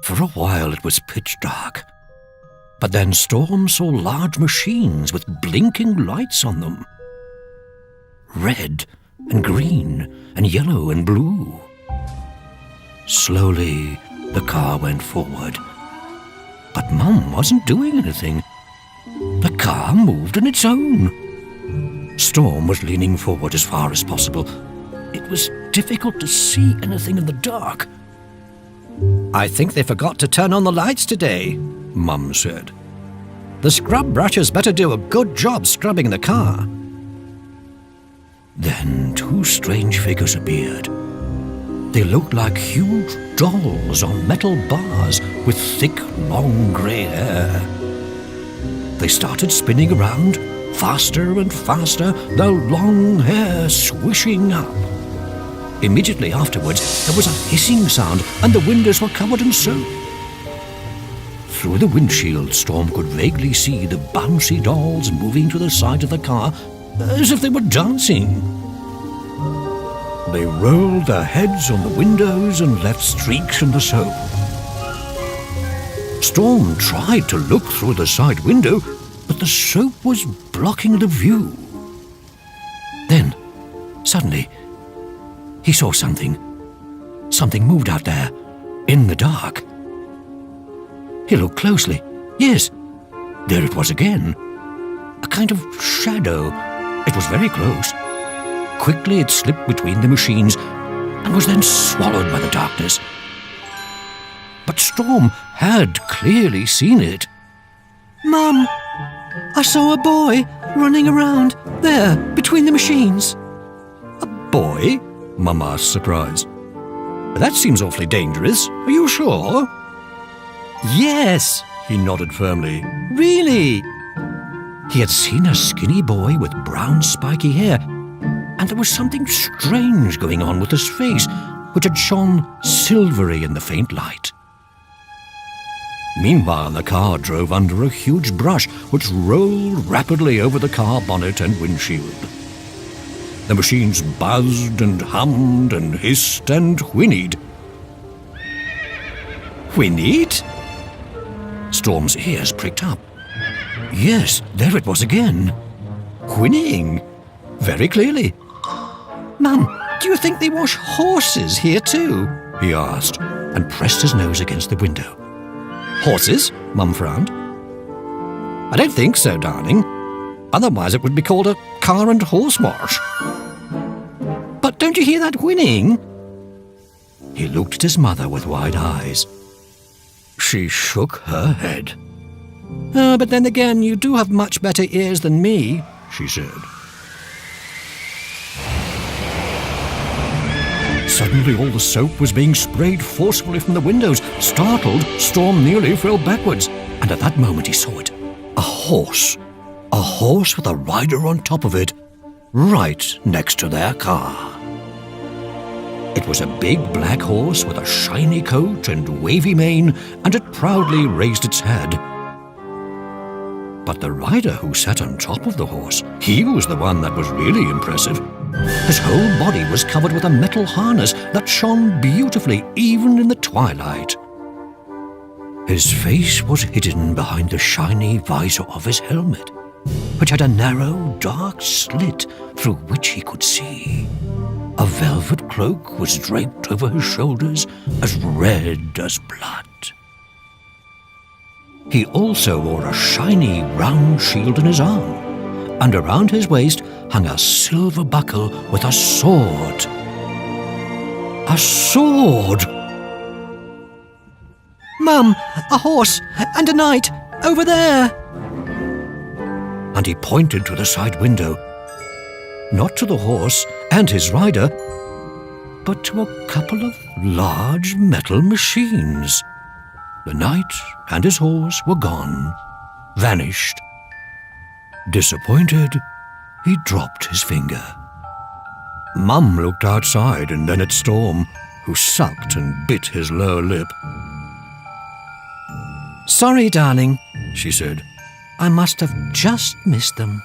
For a while it was pitch dark. But then Storm saw large machines with blinking lights on them. Red and green and yellow and blue. Slowly, the car went forward. But Mum wasn't doing anything. The car moved on its own. Storm was leaning forward as far as possible. It was difficult to see anything in the dark. "I think they forgot to turn on the lights today," Mum said. "The scrub brushes better do a good job scrubbing the car." Then 2 strange figures appeared. They looked like huge dolls on metal bars with thick, long grey hair. They started spinning around, faster and faster, their long hair swishing up. Immediately afterwards, there was a hissing sound and the windows were covered in soap. Through the windshield, Storm could vaguely see the bouncy dolls moving to the side of the car as if they were dancing. They rolled their heads on the windows and left streaks in the soap. Storm tried to look through the side window, but the soap was blocking the view. Then, suddenly, he saw something. Something moved out there, in the dark. He looked closely. Yes, there it was again. A kind of shadow. It was very close. Quickly it slipped between the machines and was then swallowed by the darkness. But Storm had clearly seen it. "Mum, I saw a boy running around there between the machines." "A boy?" Mum asked, surprised. "That seems awfully dangerous. Are you sure?" "Yes," he nodded firmly. "Really?" He had seen a skinny boy with brown spiky hair, and there was something strange going on with his face, which had shone silvery in the faint light. Meanwhile, the car drove under a huge brush which rolled rapidly over the car bonnet and windshield. The machines buzzed and hummed and hissed and whinnied. Whinnied? Storm's ears pricked up. Yes, there it was again. Whinnying. Very clearly. "Mum, do you think they wash horses here too?" he asked, and pressed his nose against the window. "Horses?" Mum frowned. "I don't think so, darling. Otherwise it would be called a car and horse wash." "But don't you hear that whinnying?" He looked at his mother with wide eyes. She shook her head. But then again, you do have much better ears than me," she said. Suddenly all the soap was being sprayed forcefully from the windows. Startled, Storm nearly fell backwards, and at that moment he saw it. A horse. A horse with a rider on top of it, right next to their car. It was a big black horse with a shiny coat and wavy mane, and it proudly raised its head. But the rider who sat on top of the horse, he was the one that was really impressive. His whole body was covered with a metal harness that shone beautifully even in the twilight. His face was hidden behind the shiny visor of his helmet, which had a narrow, dark slit through which he could see. A velvet cloak was draped over his shoulders, as red as blood. He also wore a shiny, round shield in his arm, and around his waist hung a silver buckle with a sword. A sword! "Mum, a horse and a knight, over there!" And he pointed to the side window. Not to the horse and his rider, but to a couple of large metal machines. The knight and his horse were gone, vanished. Disappointed, he dropped his finger. Mum looked outside and then at Storm, who sucked and bit his lower lip. "Sorry, darling," she said. "I must have just missed them."